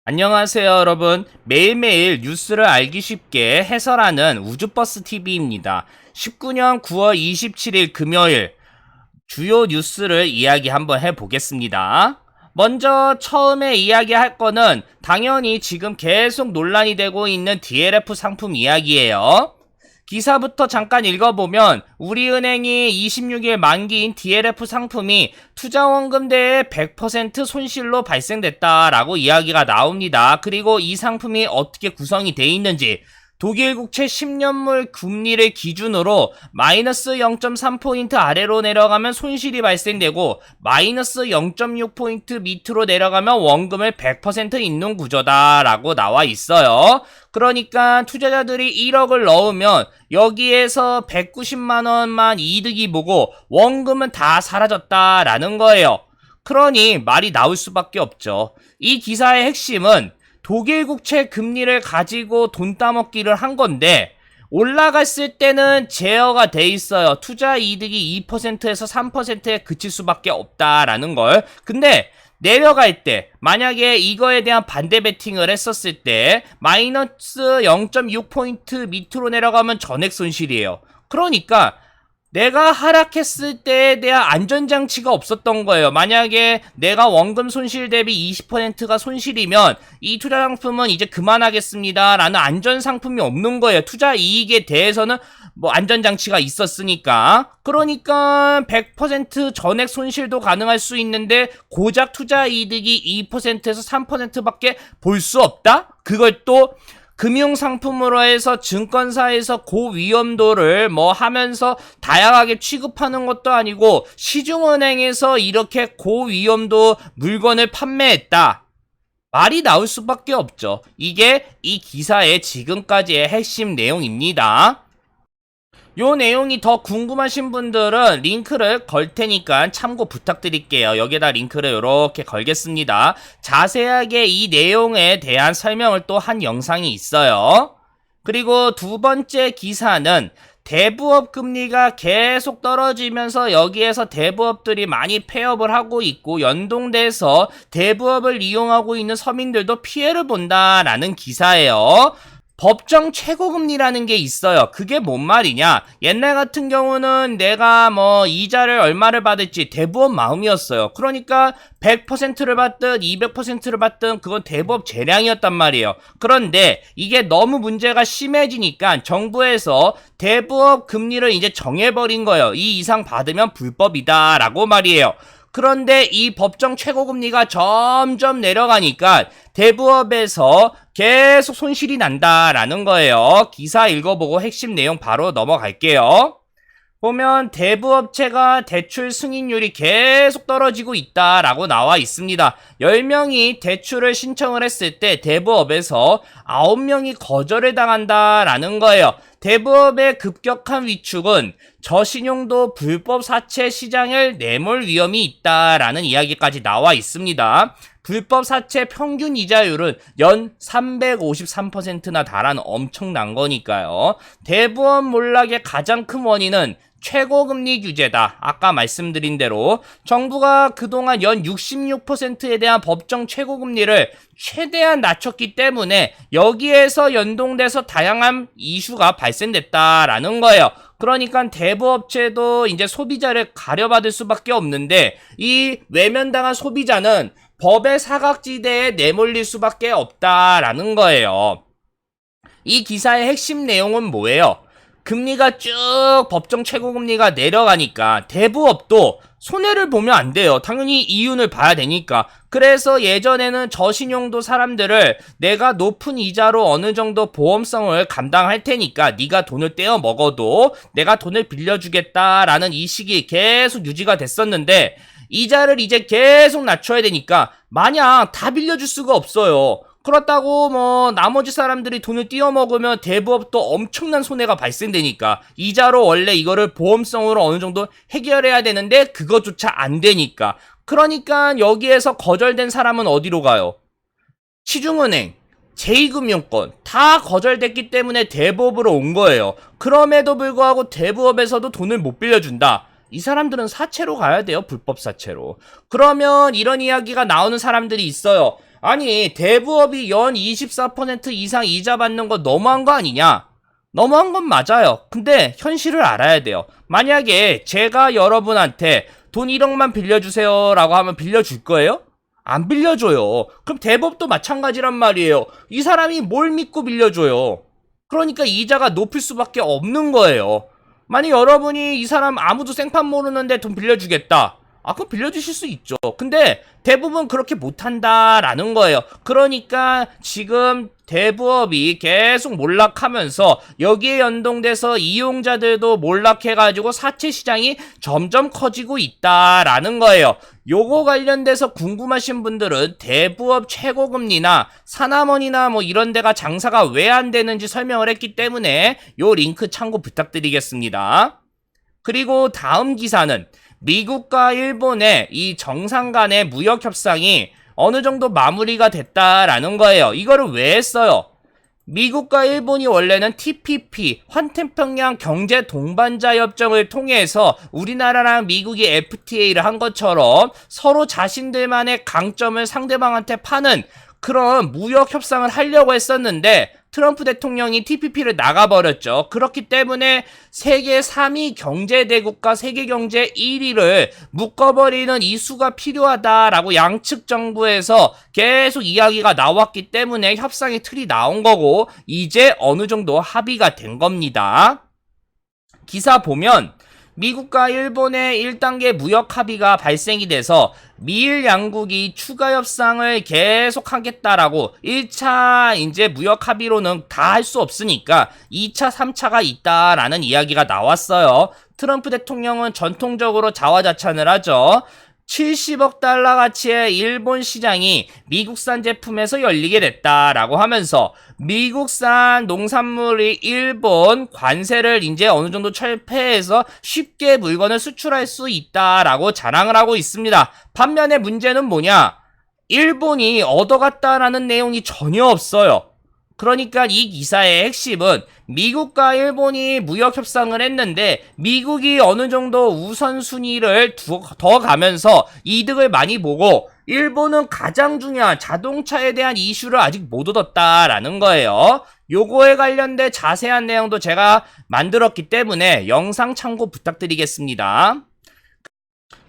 안녕하세요, 여러분. 매일매일 뉴스를 알기 쉽게 해설하는 우주버스 TV입니다. 19년 9월 27일 금요일 주요 뉴스를 이야기 한번 해보겠습니다. 먼저 처음에 이야기할 거는 당연히 지금 계속 논란이 되고 있는 DLF 상품 이야기예요. 기사부터 잠깐 읽어보면 우리은행이 26일 만기인 DLF 상품이 투자원금대의 100% 손실로 발생됐다라고 이야기가 나옵니다. 그리고 이 상품이 어떻게 구성이 돼 있는지, 독일 국채 10년물 금리를 기준으로 마이너스 0.3포인트 아래로 내려가면 손실이 발생되고 마이너스 0.6포인트 밑으로 내려가면 원금을 100% 있는 구조다라고 나와 있어요. 그러니까 투자자들이 1억을 넣으면 여기에서 190만원만 이득이 보고 원금은 다 사라졌다라는 거예요. 그러니 말이 나올 수밖에 없죠. 이 기사의 핵심은 독일 국채 금리를 가지고 돈 따먹기를 한 건데 올라갔을 때는 제어가 돼 있어요. 투자 이득이 2%에서 3%에 그칠 수밖에 없다라는 걸. 근데 내려갈 때 만약에 이거에 대한 반대 베팅을 했었을 때 마이너스 0.6포인트 밑으로 내려가면 전액 손실이에요. 그러니까 내가 하락했을 때에 대한 안전장치가 없었던 거예요. 만약에 내가 원금 손실 대비 20%가 손실이면 이 투자 상품은 이제 그만하겠습니다 라는 안전상품이 없는 거예요. 투자 이익에 대해서는 뭐 안전장치가 있었으니까. 그러니까 100% 전액 손실도 가능할 수 있는데 고작 투자 이득이 2%에서 3%밖에 볼 수 없다? 그걸 또 금융상품으로 해서 증권사에서 고위험도를 하면서 다양하게 취급하는 것도 아니고 시중은행에서 이렇게 고위험도 물건을 판매했다. 말이 나올 수밖에 없죠. 이게 이 기사의 지금까지의 핵심 내용입니다. 요 내용이 더 궁금하신 분들은 링크를 걸 테니까 참고 부탁드릴게요. 여기에다 링크를 이렇게 걸겠습니다. 자세하게 이 내용에 대한 설명을 또 한 영상이 있어요. 그리고 두 번째 기사는 대부업 금리가 계속 떨어지면서 여기에서 대부업들이 많이 폐업을 하고 있고 연동돼서 대부업을 이용하고 있는 서민들도 피해를 본다라는 기사예요. 법정 최고금리라는 게 있어요. 그게 뭔 말이냐? 옛날 같은 경우는 내가 이자를 얼마를 받을지 대부업 마음이었어요. 그러니까 100%를 받든 200%를 받든 그건 대부업 재량이었단 말이에요. 그런데 이게 너무 문제가 심해지니까 정부에서 대부업 금리를 이제 정해버린 거예요. 이 이상 받으면 불법이다라고 말이에요. 그런데 이 법정 최고금리가 점점 내려가니까 대부업에서 계속 손실이 난다라는 거예요. 기사 읽어보고 핵심 내용 바로 넘어갈게요. 보면 대부업체가 대출 승인율이 계속 떨어지고 있다라고 나와 있습니다. 10명이 대출을 신청을 했을 때 대부업에서 9명이 거절을 당한다라는 거예요. 대부업의 급격한 위축은 저신용도 불법 사채 시장을 내몰 위험이 있다라는 이야기까지 나와 있습니다. 불법 사채 평균 이자율은 연 353%나 달하는 엄청난 거니까요. 대부업 몰락의 가장 큰 원인은 최고금리 규제다. 아까 말씀드린 대로 정부가 그동안 연 66%에 대한 법정 최고금리를 최대한 낮췄기 때문에 여기에서 연동돼서 다양한 이슈가 발생됐다라는 거예요. 그러니까 대부업체도 이제 소비자를 가려받을 수밖에 없는데 이 외면당한 소비자는 법의 사각지대에 내몰릴 수밖에 없다라는 거예요. 이 기사의 핵심 내용은 뭐예요? 금리가 쭉 법정 최고금리가 내려가니까 대부업도 손해를 보면 안 돼요. 당연히 이윤을 봐야 되니까. 그래서 예전에는 저신용도 사람들을 내가 높은 이자로 어느 정도 보험성을 감당할 테니까 네가 돈을 떼어 먹어도 내가 돈을 빌려주겠다라는 이식이 계속 유지가 됐었는데 이자를 이제 계속 낮춰야 되니까 마냥 다 빌려줄 수가 없어요. 그렇다고 나머지 사람들이 돈을 띄어먹으면 대부업도 엄청난 손해가 발생되니까 이자로 원래 이거를 보험성으로 어느 정도 해결해야 되는데 그것조차 안 되니까 그러니까 여기에서 거절된 사람은 어디로 가요? 시중은행, 제2금융권 다 거절됐기 때문에 대부업으로 온 거예요. 그럼에도 불구하고 대부업에서도 돈을 못 빌려준다. 이 사람들은 사채로 가야 돼요. 불법 사채로. 그러면 이런 이야기가 나오는 사람들이 있어요. 아니, 대부업이 연 24% 이상 이자 받는 거 너무한 거 아니냐? 너무한 건 맞아요. 근데 현실을 알아야 돼요. 만약에 제가 여러분한테 돈 1억만 빌려주세요 라고 하면 빌려줄 거예요? 안 빌려줘요. 그럼 대법도 마찬가지란 말이에요. 이 사람이 뭘 믿고 빌려줘요? 그러니까 이자가 높을 수밖에 없는 거예요. 만약 여러분이 이 사람 아무도 생판 모르는데 돈 빌려주겠다. 그럼 빌려주실 수 있죠. 근데 대부분 그렇게 못한다라는 거예요. 그러니까 지금 대부업이 계속 몰락하면서 여기에 연동돼서 이용자들도 몰락해가지고 사채 시장이 점점 커지고 있다라는 거예요. 요거 관련돼서 궁금하신 분들은 대부업 최고금리나 사남원이나 뭐 이런 데가 장사가 왜 안 되는지 설명을 했기 때문에 요 링크 참고 부탁드리겠습니다. 그리고 다음 기사는 미국과 일본의 이 정상 간의 무역 협상이 어느 정도 마무리가 됐다라는 거예요. 이거를 왜 했어요? 미국과 일본이 원래는 TPP, 환태평양 경제 동반자 협정을 통해서 우리나라랑 미국이 FTA를 한 것처럼 서로 자신들만의 강점을 상대방한테 파는 그런 무역 협상을 하려고 했었는데 트럼프 대통령이 TPP를 나가버렸죠. 그렇기 때문에 세계 3위 경제대국과 세계 경제 1위를 묶어버리는 이수가 필요하다라고 양측 정부에서 계속 이야기가 나왔기 때문에 협상의 틀이 나온 거고 이제 어느 정도 합의가 된 겁니다. 기사 보면 미국과 일본의 1단계 무역 합의가 발생이 돼서 미일 양국이 추가 협상을 계속 하겠다라고 1차 이제 무역 합의로는 다 할 수 없으니까 2차, 3차가 있다라는 이야기가 나왔어요. 트럼프 대통령은 전통적으로 자화자찬을 하죠. 70억 달러 가치의 일본 시장이 미국산 제품에서 열리게 됐다라고 하면서 미국산 농산물이 일본 관세를 이제 어느 정도 철폐해서 쉽게 물건을 수출할 수 있다라고 자랑을 하고 있습니다. 반면에 문제는 뭐냐? 일본이 얻어갔다라는 내용이 전혀 없어요. 그러니까 이 기사의 핵심은 미국과 일본이 무역 협상을 했는데 미국이 어느 정도 우선순위를 더 가면서 이득을 많이 보고 일본은 가장 중요한 자동차에 대한 이슈를 아직 못 얻었다라는 거예요. 요거에 관련된 자세한 내용도 제가 만들었기 때문에 영상 참고 부탁드리겠습니다.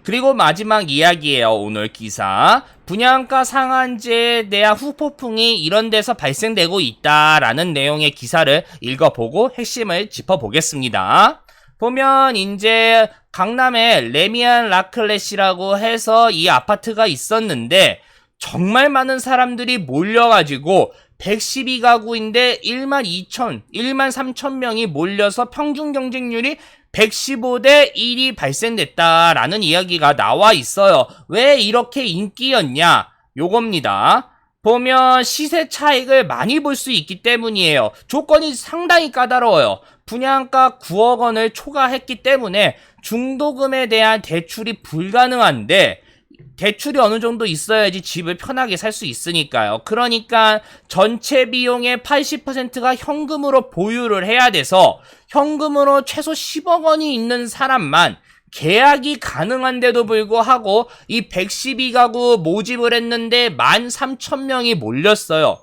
그리고 마지막 이야기예요. 오늘 기사. 분양가 상한제에 대한 후폭풍이 이런 데서 발생되고 있다라는 내용의 기사를 읽어보고 핵심을 짚어보겠습니다. 보면 이제 강남에 레미안 라클렛이라고 해서 이 아파트가 있었는데 정말 많은 사람들이 몰려가지고 112가구인데 1만 3천 명이 몰려서 평균 경쟁률이 115대 1이 발생됐다라는 이야기가 나와 있어요. 왜 이렇게 인기였냐? 요겁니다. 보면 시세 차익을 많이 볼 수 있기 때문이에요. 조건이 상당히 까다로워요. 분양가 9억 원을 초과했기 때문에 중도금에 대한 대출이 불가능한데 대출이 어느 정도 있어야지 집을 편하게 살 수 있으니까요. 그러니까 전체 비용의 80%가 현금으로 보유를 해야 돼서 현금으로 최소 10억 원이 있는 사람만 계약이 가능한데도 불구하고 이 112가구 모집을 했는데 13,000명이 몰렸어요.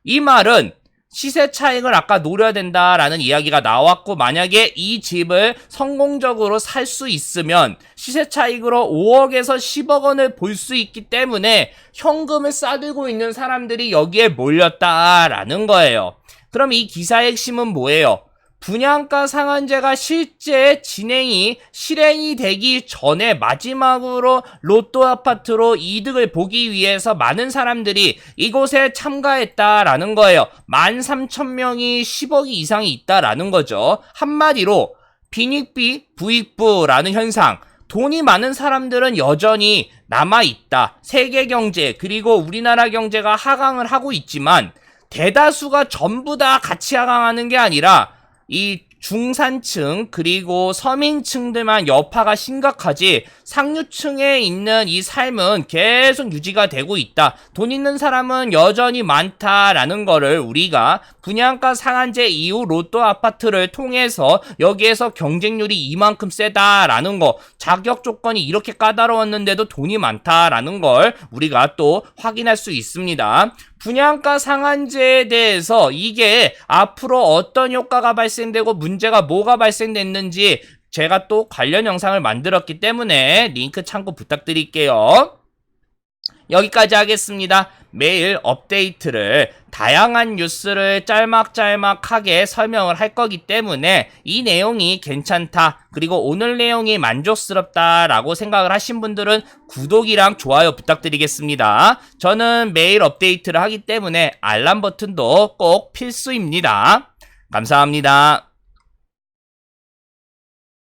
이 말은 시세 차익을 아까 노려야 된다라는 이야기가 나왔고 만약에 이 집을 성공적으로 살 수 있으면 시세 차익으로 5억에서 10억 원을 볼 수 있기 때문에 현금을 싸들고 있는 사람들이 여기에 몰렸다라는 거예요. 그럼 이 기사의 핵심은 뭐예요? 분양가 상한제가 실제 실행이 되기 전에 마지막으로 로또 아파트로 이득을 보기 위해서 많은 사람들이 이곳에 참가했다라는 거예요. 13,000명이 10억이 이상이 있다라는 거죠. 한마디로 빈익비, 부익부라는 현상. 돈이 많은 사람들은 여전히 남아있다. 세계 경제 그리고 우리나라 경제가 하강을 하고 있지만 대다수가 전부 다 같이 하강하는 게 아니라 이 중산층 그리고 서민층들만 여파가 심각하지 상류층에 있는 이 삶은 계속 유지가 되고 있다. 돈 있는 사람은 여전히 많다라는 거를 우리가 분양가 상한제 이후 로또 아파트를 통해서 여기에서 경쟁률이 이만큼 세다라는 거, 자격 조건이 이렇게 까다로웠는데도 돈이 많다라는 걸 우리가 또 확인할 수 있습니다. 분양가 상한제에 대해서 이게 앞으로 어떤 효과가 발생되고 문제가 뭐가 발생됐는지 제가 또 관련 영상을 만들었기 때문에 링크 참고 부탁드릴게요. 여기까지 하겠습니다. 매일 업데이트를 다양한 뉴스를 짤막짤막하게 설명을 할 거기 때문에 이 내용이 괜찮다, 그리고 오늘 내용이 만족스럽다라고 생각을 하신 분들은 구독이랑 좋아요 부탁드리겠습니다. 저는 매일 업데이트를 하기 때문에 알람 버튼도 꼭 필수입니다. 감사합니다.